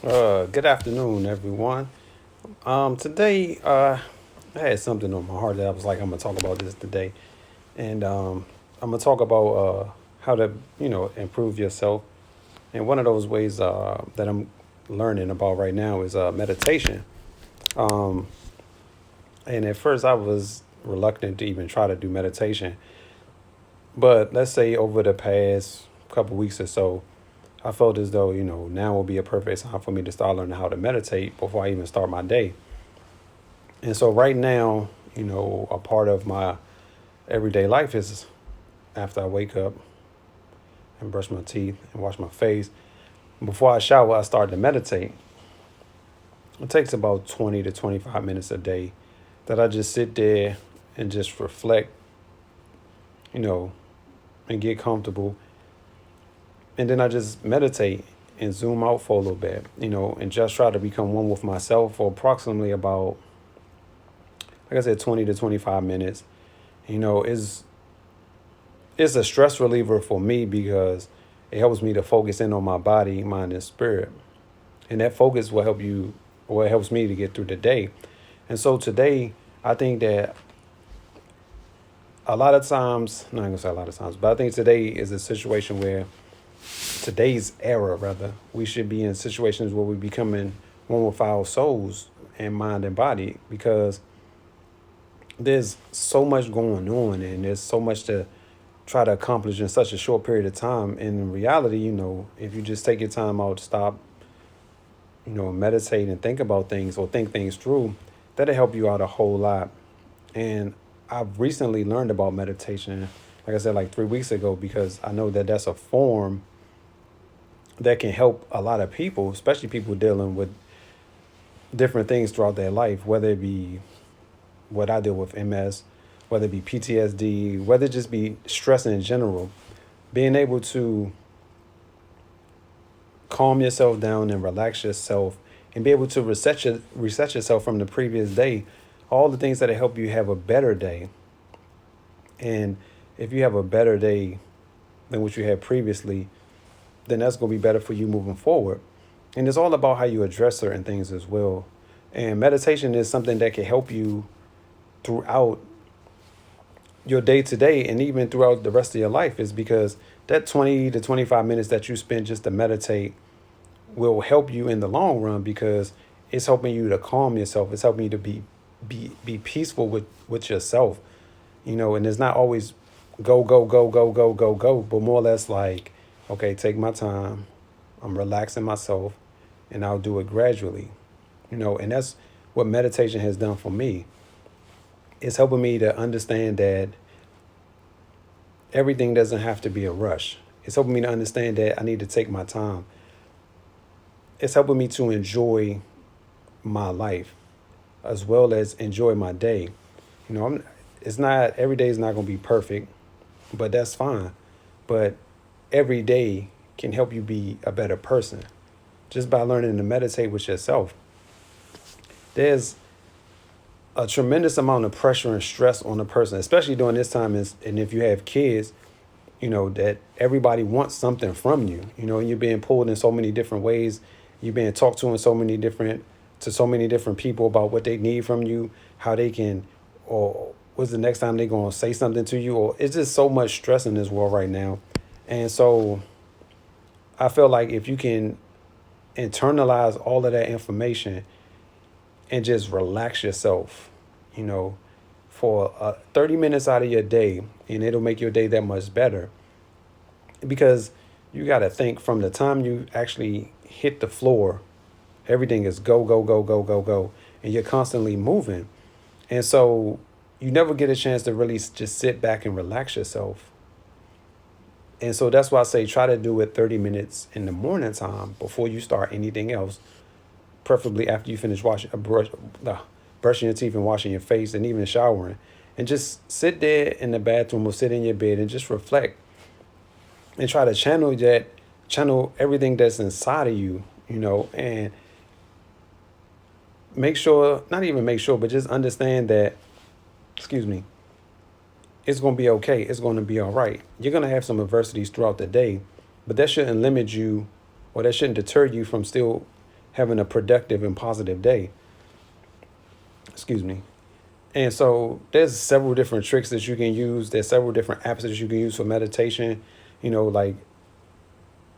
Good afternoon, everyone. Today, I had something on my heart that I was like, I'm gonna talk about this today, and I'm gonna talk about how to, improve yourself. And one of those ways that I'm learning about right now is meditation. Um, and at first, I was reluctant to even try to do meditation, but let's say over the past couple weeks or so, I felt as though now will be a perfect time for me to start learning how to meditate before I even start my day. And so right now, a part of my everyday life is after I wake up and brush my teeth and wash my face, before I shower, I start to meditate. It takes about 20 to 25 minutes a day that I just sit there and just reflect, you know, and get comfortable. And then I just meditate and zoom out for a little bit, and just try to become one with myself for approximately about, like I said, 20 to 25 minutes. Is it's a stress reliever for me because it helps me to focus in on my body, mind, and spirit. And that focus will help you, or it helps me to get through the day. And so today, I think that a lot of times, not gonna say a lot of times, but I think today is a situation where today's era, rather, we should be in situations where we're becoming one with our souls and mind and body because there's so much going on and there's so much to try to accomplish in such a short period of time. And in reality, if you just take your time out to stop, meditate and think about things or think things through, that'll help you out a whole lot. And I've recently learned about meditation, like I said, like 3 weeks ago, because I know that that's a form that can help a lot of people, especially people dealing with different things throughout their life, whether it be what I deal with, MS, whether it be PTSD, whether it just be stress in general. Being able to calm yourself down and relax yourself and be able to reset yourself from the previous day, all the things that help you have a better day. And if you have a better day than what you had previously, then that's going to be better for you moving forward. And it's all about how you address certain things as well. And meditation is something that can help you throughout your day to day and even throughout the rest of your life, is because that 20 to 25 minutes that you spend just to meditate will help you in the long run because it's helping you to calm yourself. It's helping you to be peaceful with yourself, and it's not always go, but more or less like, okay, take my time. I'm relaxing myself and I'll do it gradually, and that's what meditation has done for me. It's helping me to understand that everything doesn't have to be a rush. It's helping me to understand that I need to take my time. It's helping me to enjoy my life as well as enjoy my day. It's not, every day is not going to be perfect, but that's fine. But every day can help you be a better person just by learning to meditate with yourself. There's a tremendous amount of pressure and stress on a person, especially during this time. And if you have kids, that everybody wants something from you, and you're being pulled in so many different ways. You're being talked to in so many different people about what they need from you, how they can, or what's the next time they're going to say something to you, or it's just so much stress in this world right now. And so I feel like if you can internalize all of that information and just relax yourself, for 30 minutes out of your day, and it'll make your day that much better. Because you got to think from the time you actually hit the floor, everything is go, go, go, go, go, go. And you're constantly moving. And so you never get a chance to really just sit back and relax yourself. And so that's why I say try to do it 30 minutes in the morning time before you start anything else, preferably after you finish brushing your teeth and washing your face and even showering. And just sit there in the bathroom or sit in your bed and just reflect and try to channel everything that's inside of you, and make sure, not even make sure, but just understand that, excuse me, it's going to be okay. It's going to be all right. You're going to have some adversities throughout the day, but that shouldn't limit you, or that shouldn't deter you from still having a productive and positive day. Excuse me. And so there's several different tricks that you can use. There's several different apps that you can use for meditation. Like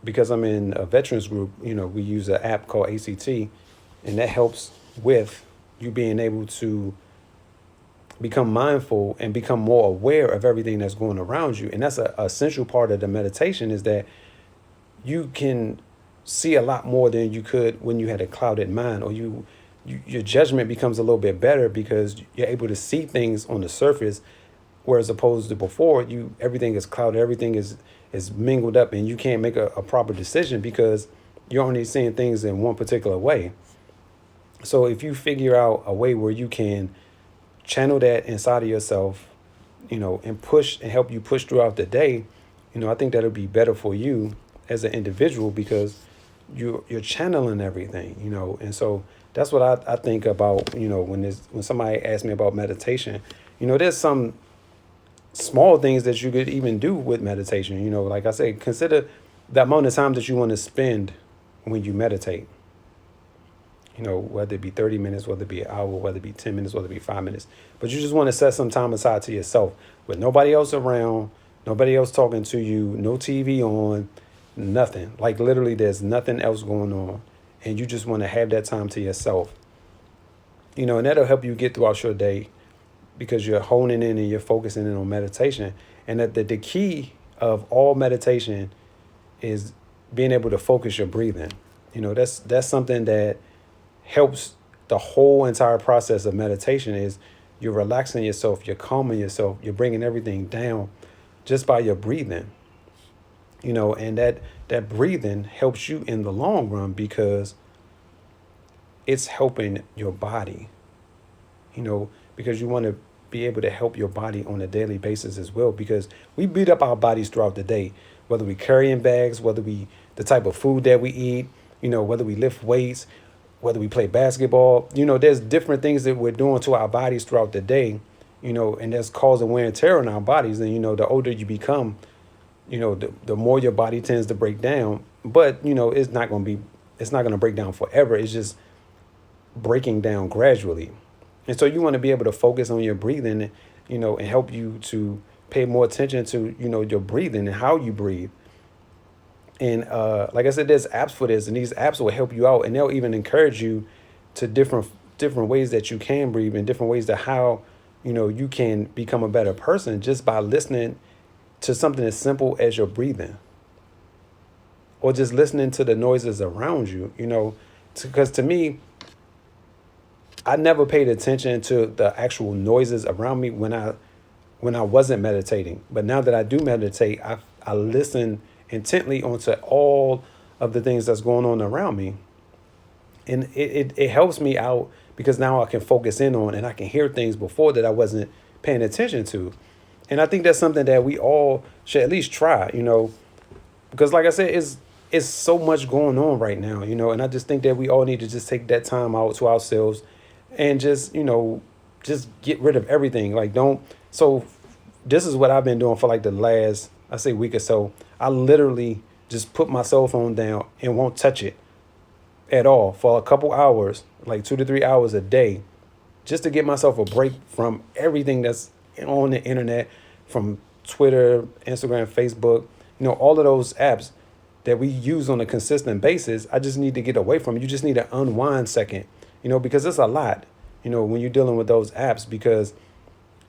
because I'm in a veterans group, we use an app called ACT, and that helps with you being able to become mindful and become more aware of everything that's going around you. And that's a essential part of the meditation, is that you can see a lot more than you could when you had a clouded mind, or your judgment becomes a little bit better because you're able to see things on the surface, whereas opposed to before, everything is clouded, everything is mingled up, and you can't make a proper decision because you're only seeing things in one particular way. So if you figure out a way where you can channel that inside of yourself, and push and help you push throughout the day, I think that'll be better for you as an individual because you're channeling everything, and so that's what I think about, when somebody asks me about meditation. There's some small things that you could even do with meditation. Like I said, consider the amount of time that you want to spend when you meditate. Whether it be 30 minutes, whether it be an hour, whether it be 10 minutes, whether it be 5 minutes. But you just want to set some time aside to yourself with nobody else around, nobody else talking to you, no TV on, nothing. Like literally there's nothing else going on. And you just want to have that time to yourself. And that'll help you get throughout your day because you're honing in and you're focusing in on meditation. And that the key of all meditation is being able to focus your breathing. That's something that helps the whole entire process of meditation. Is you're relaxing yourself, you're calming yourself, you're bringing everything down just by your breathing. And that breathing helps you in the long run because it's helping your body, because you want to be able to help your body on a daily basis as well, because we beat up our bodies throughout the day, whether we carrying bags, whether the type of food that we eat, whether we lift weights, whether we play basketball. There's different things that we're doing to our bodies throughout the day, and that's causing wear and tear on our bodies. And, the older you become, the more your body tends to break down. But, it's not going to break down forever. It's just breaking down gradually. And so you want to be able to focus on your breathing, and help you to pay more attention to, your breathing and how you breathe. And like I said, there's apps for this, and these apps will help you out, and they'll even encourage you to different ways that you can breathe, and different ways to how, you can become a better person just by listening to something as simple as your breathing, or just listening to the noises around you, because to me, I never paid attention to the actual noises around me when I wasn't meditating. But now that I do meditate, I listen intently onto all of the things that's going on around me. And it helps me out because now I can focus in on and I can hear things before that I wasn't paying attention to. And I think that's something that we all should at least try, because like I said, it's so much going on right now, and I just think that we all need to just take that time out to ourselves and just, just get rid of everything. So this is what I've been doing for like the last, I say week or so. I literally just put my cell phone down and won't touch it at all for a couple hours, like 2 to 3 hours a day, just to get myself a break from everything that's on the internet, from Twitter, Instagram, Facebook, all of those apps that we use on a consistent basis. I just need to get away from it. You just need to unwind second, because it's a lot, when you're dealing with those apps, because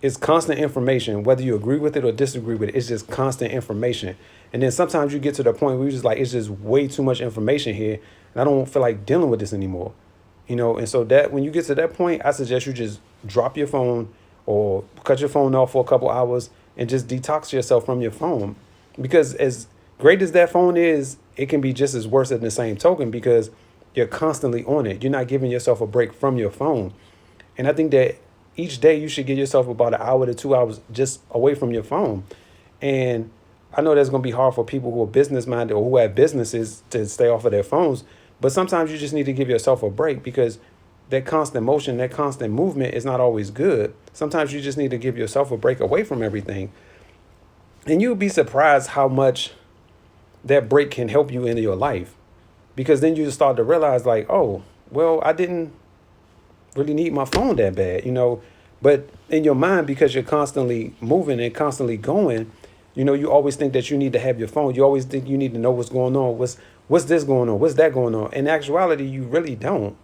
it's constant information, whether you agree with it or disagree with it. It's just constant information. And then sometimes you get to the point where you're just like, it's just way too much information here, and I don't feel like dealing with this anymore. And so that when you get to that point, I suggest you just drop your phone or cut your phone off for a couple hours and just detox yourself from your phone. Because as great as that phone is, it can be just as worse in the same token, because you're constantly on it. You're not giving yourself a break from your phone. And I think that each day you should give yourself about an hour to 2 hours just away from your phone. And I know that's going to be hard for people who are business minded or who have businesses to stay off of their phones. But sometimes you just need to give yourself a break, because that constant motion, that constant movement is not always good. Sometimes you just need to give yourself a break away from everything. And you'll be surprised how much that break can help you in your life. because then you start to realize like, oh, well, I didn't really need my phone that bad, But in your mind, because you're constantly moving and constantly going, you always think that you need to have your phone. You always think you need to know what's going on. What's this going on? What's that going on? In actuality, you really don't.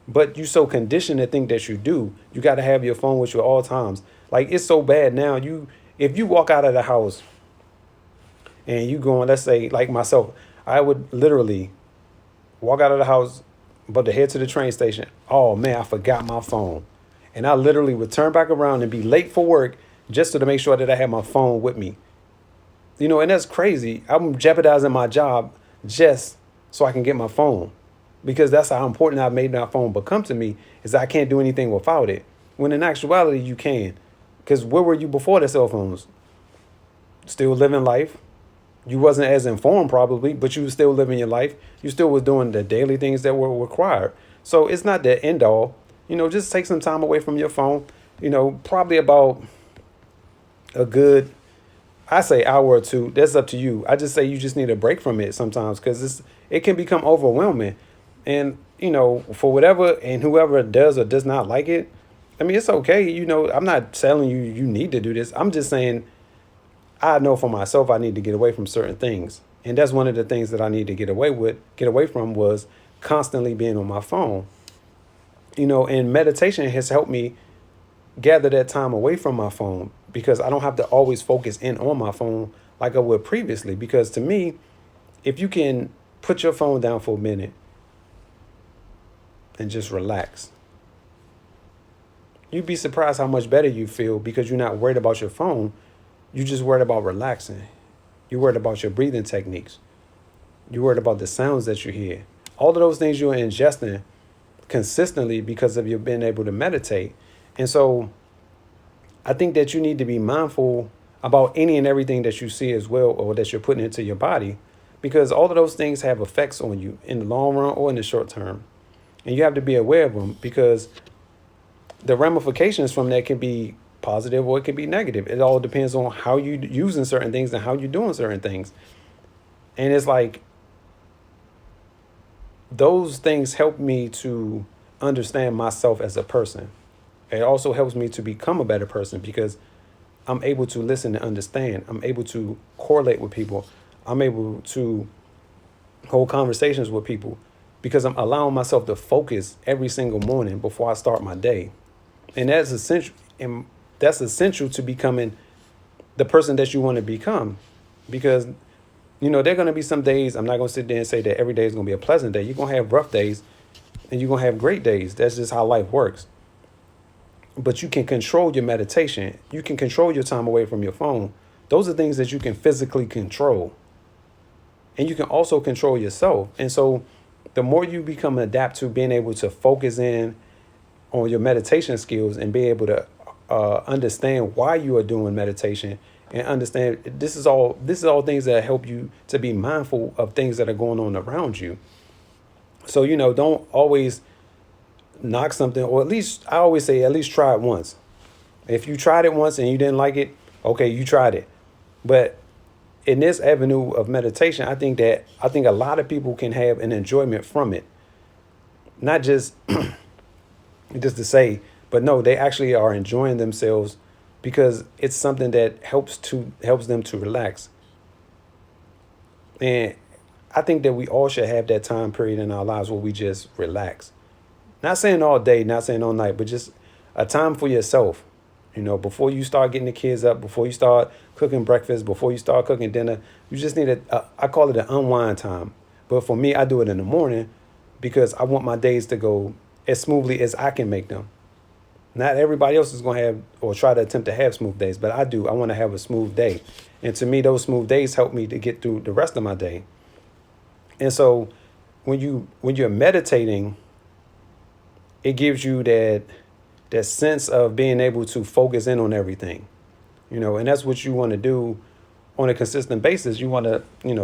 But you so conditioned to think that you do. You got to have your phone with you at all times. Like it's so bad now. If you walk out of the house and you going, let's say like myself, I would literally walk out of the house, about to head to the train station. Oh man, I forgot my phone. And I literally would turn back around and be late for work just to make sure that I had my phone with me. And that's crazy. I'm jeopardizing my job just so I can get my phone. Because that's how important I've made my phone become to me, is I can't do anything without it. When in actuality you can. Because where were you before the cell phones? Still living life. You wasn't as informed probably, but you was still living your life. You still was doing the daily things that were required. So it's not the end all. Just take some time away from your phone. Probably about a good, I say hour or two. That's up to you. I just say you just need a break from it sometimes because it can become overwhelming. And, for whatever and whoever does or does not like it, I mean, it's okay. I'm not telling you you need to do this. I'm just saying I know for myself I need to get away from certain things. And that's one of the things that I need to get away from was constantly being on my phone. And meditation has helped me gather that time away from my phone because I don't have to always focus in on my phone like I would previously. Because to me, if you can put your phone down for a minute and just relax, you'd be surprised how much better you feel because you're not worried about your phone. You're just worried about relaxing. You're worried about your breathing techniques. You're worried about the sounds that you hear. All of those things you're ingesting consistently because of you being able to meditate. And so I think that you need to be mindful about any and everything that you see as well or that you're putting into your body because all of those things have effects on you in the long run or in the short term. And you have to be aware of them because the ramifications from that can be positive or it can be negative. It all depends on how you using certain things and how you're doing certain things. And it's like those things help me to understand myself as a person. It also helps me to become a better person because I'm able to listen and understand. I'm able to correlate with people. I'm able to hold conversations with people because I'm allowing myself to focus every single morning before I start my day. And that's essential. And that's essential to becoming the person that you want to become because there are going to be some days. I'm not going to sit there and say that every day is going to be a pleasant day. You're going to have rough days and you're going to have great days. That's just how life works. But you can control your meditation. You can control your time away from your phone. Those are things that you can physically control. And you can also control yourself. And so the more you become adapt to being able to focus in on your meditation skills and be able to understand why you are doing meditation and understand this is all things that help you to be mindful of things that are going on around you. So, don't always knock something, or at least I always say, at least try it once. If you tried it once and you didn't like it, okay, you tried it. But in this avenue of meditation, I think a lot of people can have an enjoyment from it. Not just just to say, but no, they actually are enjoying themselves because it's something that helps them to relax. And I think that we all should have that time period in our lives where we just relax. Not saying all day, not saying all night, but just a time for yourself. Before you start getting the kids up, before you start cooking breakfast, before you start cooking dinner, you just need I call it an unwind time. But for me, I do it in the morning because I want my days to go as smoothly as I can make them. Not everybody else is going to have or try to attempt to have smooth days, but I do. I want to have a smooth day. And to me, those smooth days help me to get through the rest of my day. And so when you're meditating, it gives you that sense of being able to focus in on everything, and that's what you want to do on a consistent basis. You want to,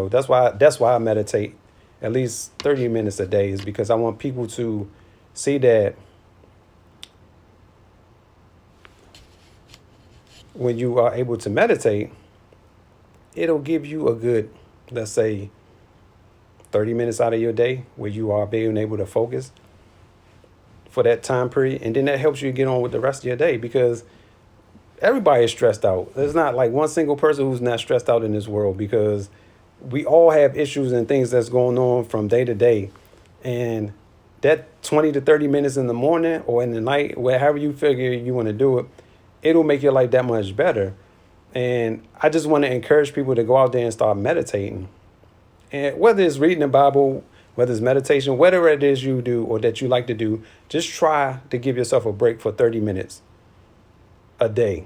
that's why I meditate at least 30 minutes a day, is because I want people to see that when you are able to meditate, it'll give you a good, let's say, 30 minutes out of your day where you are being able to focus for that time period. And then that helps you get on with the rest of your day, because everybody is stressed out. There's not like one single person who's not stressed out in this world, because we all have issues and things that's going on from day to day. And that 20 to 30 minutes in the morning or in the night, wherever you figure you want to do it, it'll make your life that much better. And I just want to encourage people to go out there and start meditating. And whether it's reading the Bible, whether it's meditation, whatever it is you do or that you like to do, just try to give yourself a break for 30 minutes a day,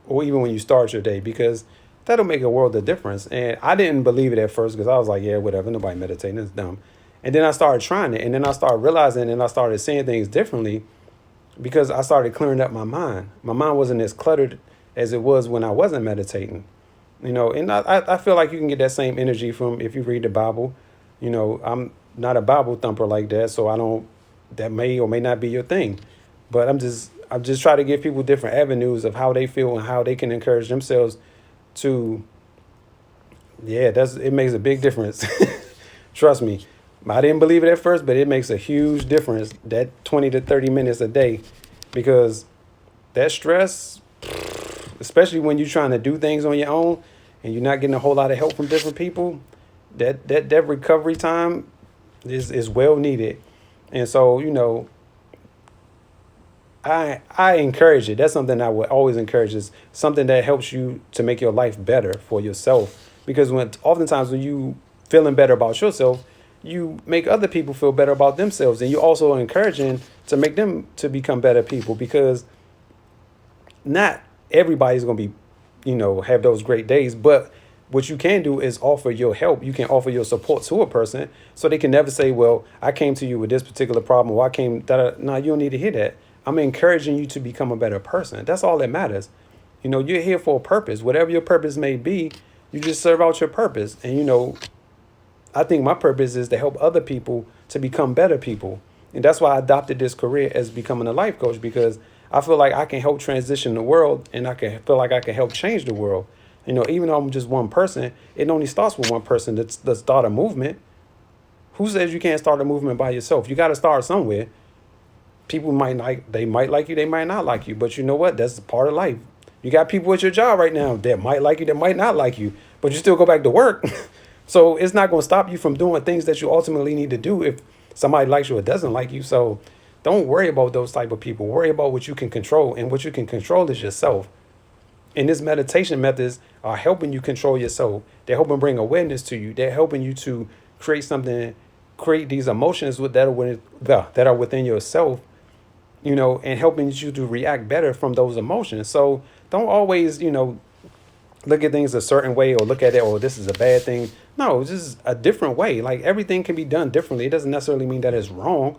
or even when you start your day, because that'll make a world of difference. And I didn't believe it at first, because I was like, yeah, whatever, nobody meditating, it's dumb. And then I started trying it, and then I started realizing, and I started seeing things differently, because I started clearing up my mind. My mind wasn't as cluttered as it was when I wasn't meditating. And I feel like you can get that same energy from if you read the Bible. I'm not a Bible thumper like that, so I don't, that may or may not be your thing. But I'm just trying to give people different avenues of how they feel and how they can encourage themselves to, it makes a big difference. Trust me. I didn't believe it at first, but it makes a huge difference, that 20 to 30 minutes a day, because that stress, especially when you're trying to do things on your own and you're not getting a whole lot of help from different people, that recovery time is well needed. And so, I encourage it. That's something I would always encourage, is something that helps you to make your life better for yourself. Because oftentimes when you feeling better about yourself, you make other people feel better about themselves. And you're also encouraging to make them to become better people, because not everybody's going to be, have those great days. But what you can do is offer your help. You can offer your support to a person, so they can never say, well, I came to you with this particular problem, or I came, no, you don't need to hear that. I'm encouraging you to become a better person. That's all that matters. You're here for a purpose. Whatever your purpose may be, you just serve out your purpose. And, I think my purpose is to help other people to become better people. And that's why I adopted this career as becoming a life coach, because I feel like I can help transition the world, and I feel like I can help change the world. Even though I'm just one person, it only starts with one person to start a movement. Who says you can't start a movement by yourself? You got to start somewhere. People might like you, they might not like you, but you know what? That's part of life. You got people at your job right now that might like you, that might not like you, but you still go back to work. So it's not going to stop you from doing things that you ultimately need to do if somebody likes you or doesn't like you. So don't worry about those type of people. Worry about what you can control, and what you can control is yourself. And this meditation methods are helping you control yourself. They're helping bring awareness to you. They're helping you to create these emotions that are within yourself, and helping you to react better from those emotions. So don't always, look at things a certain way, or look at it, oh, this is a bad thing. No, it's just a different way. Like, everything can be done differently. It doesn't necessarily mean that it's wrong.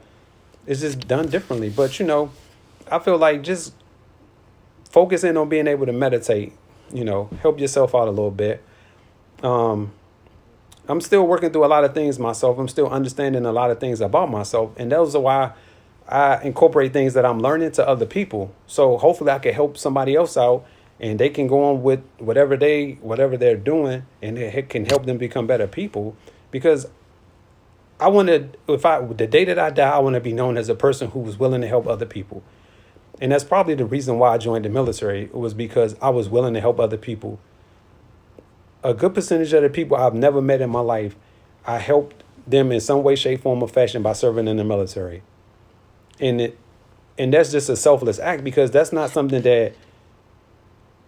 It's just done differently. But, I feel like just focusing on being able to meditate, help yourself out a little bit. I'm still working through a lot of things myself. I'm still understanding a lot of things about myself. And those are why I incorporate things that I'm learning to other people. So hopefully I can help somebody else out, and they can go on with whatever they're doing, and it can help them become better people. Because the day that I die, I want to be known as a person who was willing to help other people. And that's probably the reason why I joined the military. It was because I was willing to help other people. A good percentage of the people I've never met in my life, I helped them in some way, shape, form, or fashion by serving in the military. And that's just a selfless act, because that's not something that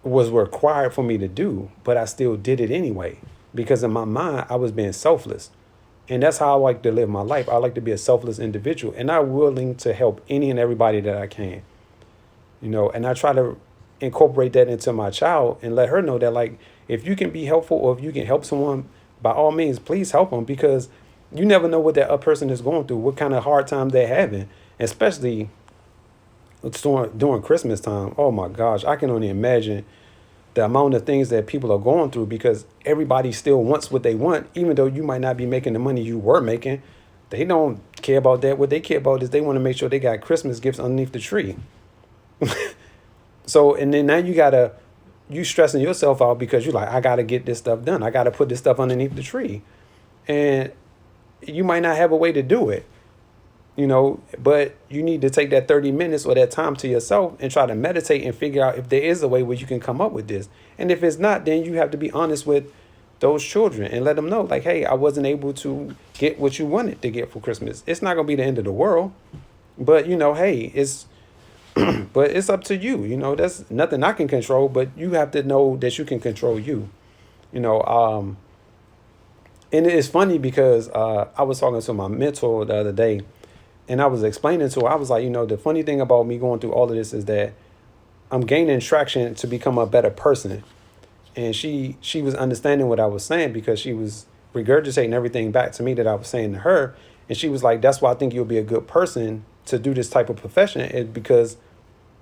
was required for me to do, but I still did it anyway, because in my mind, I was being selfless. And that's how I like to live my life. I like to be a selfless individual, and I'm willing to help any and everybody that I can, and I try to incorporate that into my child and let her know that, like, if you can be helpful, or if you can help someone, by all means, please help them, because you never know what that other person is going through, what kind of hard time they're having, especially during Christmas time. Oh my gosh, I can only imagine the amount of things that people are going through, because everybody still wants what they want, even though you might not be making the money you were making. They don't care about that. What they care about is they want to make sure they got Christmas gifts underneath the tree. So, and then now you stressing yourself out, because you're like, I got to get this stuff done. I got to put this stuff underneath the tree. And you might not have a way to do it, but you need to take that 30 minutes or that time to yourself and try to meditate and figure out if there is a way where you can come up with this. And if it's not, then you have to be honest with those children and let them know, like, hey, I wasn't able to get what you wanted to get for Christmas. It's not going to be the end of the world, but hey, but it's up to you. That's nothing I can control, but you have to know that you can control you. You know, and it's funny because I was talking to my mentor the other day, and I was explaining to her, I was like, the funny thing about me going through all of this is that I'm gaining traction to become a better person. And she was understanding what I was saying because she was regurgitating everything back to me that I was saying to her. And she was like, that's why I think you'll be a good person to do this type of profession, is because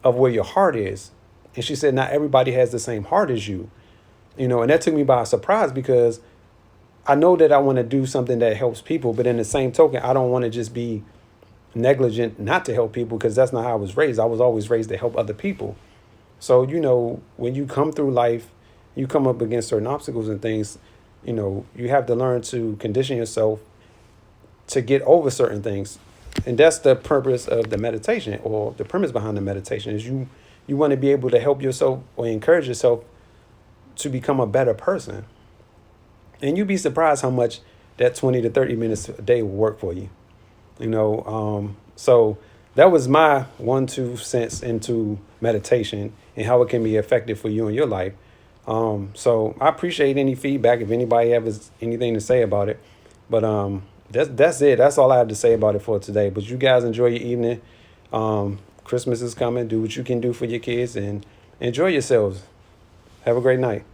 of where your heart is. And she said, not everybody has the same heart as you, and that took me by surprise because I know that I want to do something that helps people. But in the same token, I don't want to just be negligent not to help people, because that's not how I was raised. I was always raised to help other people. So, when you come through life, you come up against certain obstacles and things, you have to learn to condition yourself to get over certain things. And that's the purpose of the meditation, or the premise behind the meditation, is you want to be able to help yourself or encourage yourself to become a better person. And you'd be surprised how much that 20 to 30 minutes a day will work for you. So that was my 1-2 cents into meditation and how it can be effective for you in your life. So I appreciate any feedback if anybody has anything to say about it. But that's it. That's all I have to say about it for today. But you guys enjoy your evening. Christmas is coming. Do what you can do for your kids and enjoy yourselves. Have a great night.